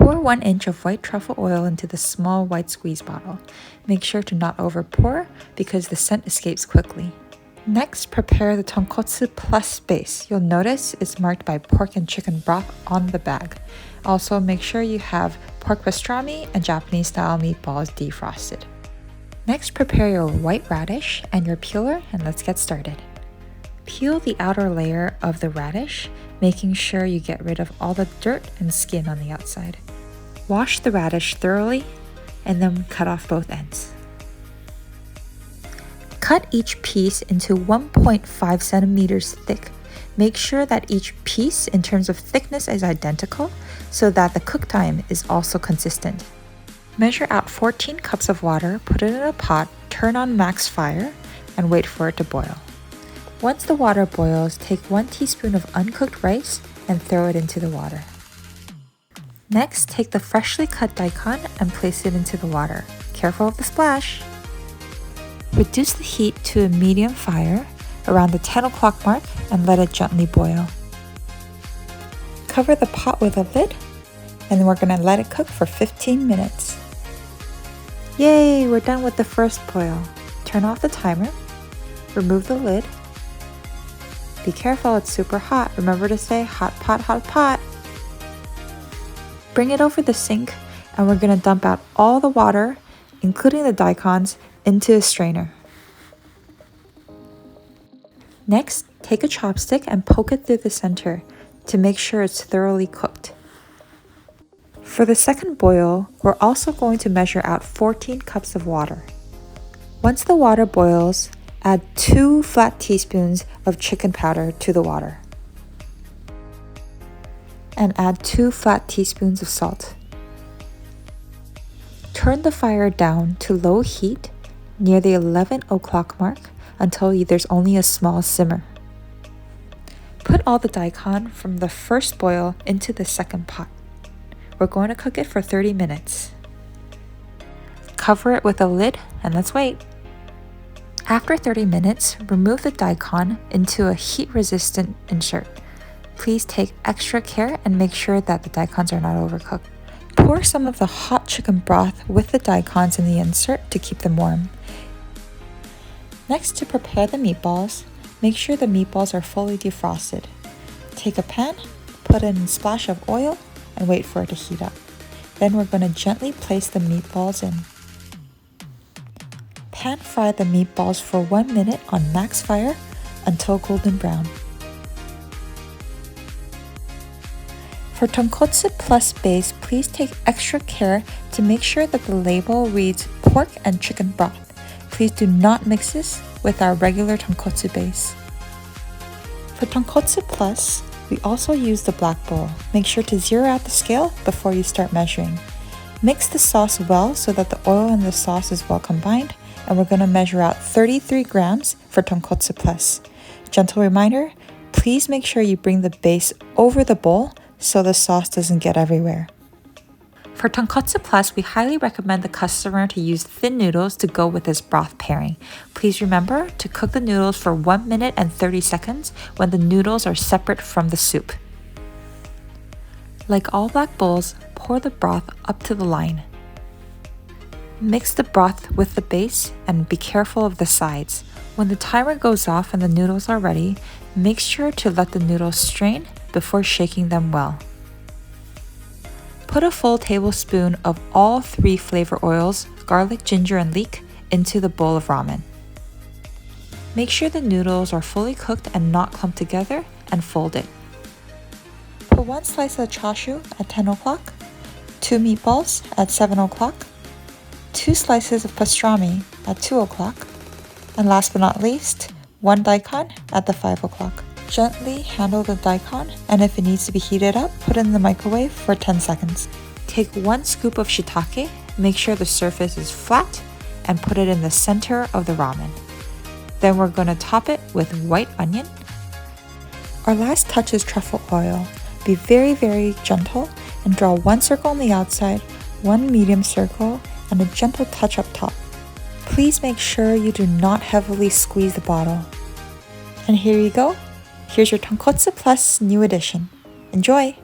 Pour 1 inch of white truffle oil into the small white squeeze bottle. Make sure to not over pour because the scent escapes quickly. Next, prepare the tonkotsu plus base. You'll notice it's marked by pork and chicken broth on the bag. Also, make sure you have pork pastrami and Japanese style meatballs defrosted. Next, prepare your white radish and your peeler, and let's get started. Peel the outer layer of the radish, making sure you get rid of all the dirt and skin on the outside. Wash the radish thoroughly and then cut off both ends. Cut each piece into 1.5 centimeters thick. Make sure that each piece in terms of thickness is identical so that the cook time is also consistent. Measure out 14 cups of water, put it in a pot, turn on max fire, and wait for it to boil. Once the water boils, take 1 teaspoon of uncooked rice and throw it into the water. Next, take the freshly cut daikon and place it into the water. Careful of the splash! Reduce the heat to a medium fire around the 10 o'clock mark and let it gently boil. Cover the pot with a lid and we're going to let it cook for 15 minutes. Yay! We're done with the first boil. Turn off the timer, remove the lid. Be careful, it's super hot. Remember to say hot pot, hot pot. Bring it over the sink and we're going to dump out all the water, including the daikons, into a strainer. Next, take a chopstick and poke it through the center to make sure it's thoroughly cooked. For the second boil, we're also going to measure out 14 cups of water. Once the water boils, add 2 flat teaspoons of chicken powder to the water. And add 2 flat teaspoons of salt. Turn the fire down to low heat near the 11 o'clock mark until there's only a small simmer. Put all the daikon from the first boil into the second pot. We're going to cook it for 30 minutes. Cover it with a lid and let's wait. After 30 minutes, remove the daikon into a heat-resistant insert. Please take extra care and make sure that the daikons are not overcooked. Pour some of the hot chicken broth with the daikons in the insert to keep them warm. Next, to prepare the meatballs, make sure the meatballs are fully defrosted. Take a pan, put in a splash of oil, and wait for it to heat up. Then we're going to gently place the meatballs in. Pan fry the meatballs for 1 minute on max fire until golden brown. For tonkotsu plus base, please take extra care to make sure that the label reads pork and chicken broth. Please do not mix this with our regular tonkotsu base. For tonkotsu plus, we also use the black bowl. Make sure to zero out the scale before you start measuring. Mix the sauce well so that the oil and the sauce is well combined, and we're going to measure out 33 grams for tonkotsu plus. Gentle reminder, please make sure you bring the base over the bowl so the sauce doesn't get everywhere. For tonkotsu plus, we highly recommend the customer to use thin noodles to go with this broth pairing. Please remember to cook the noodles for 1 minute and 30 seconds when the noodles are separate from the soup. Like all black bowls, pour the broth up to the line. Mix the broth with the base and be careful of the sides. When the timer goes off and the noodles are ready, make sure to let the noodles strain before shaking them well. Put a full tablespoon of all 3 flavor oils, garlic, ginger, and leek, into the bowl of ramen. Make sure the noodles are fully cooked and not clumped together and fold it. Put 1 slice of chashu at 10 o'clock, 2 meatballs at 7 o'clock, 2 slices of pastrami at 2 o'clock, and last but not least, 1 daikon at the 5 o'clock. Gently handle the daikon, and if it needs to be heated up, put it in the microwave for 10 seconds. Take 1 scoop of shiitake, make sure the surface is flat, and put it in the center of the ramen. Then we're going to top it with white onion. Our last touch is truffle oil. Be very gentle and draw 1 circle on the outside, 1 medium circle, and a gentle touch up top. Please make sure you do not heavily squeeze the bottle. And here you go. Here's your tonkotsu plus new edition. Enjoy!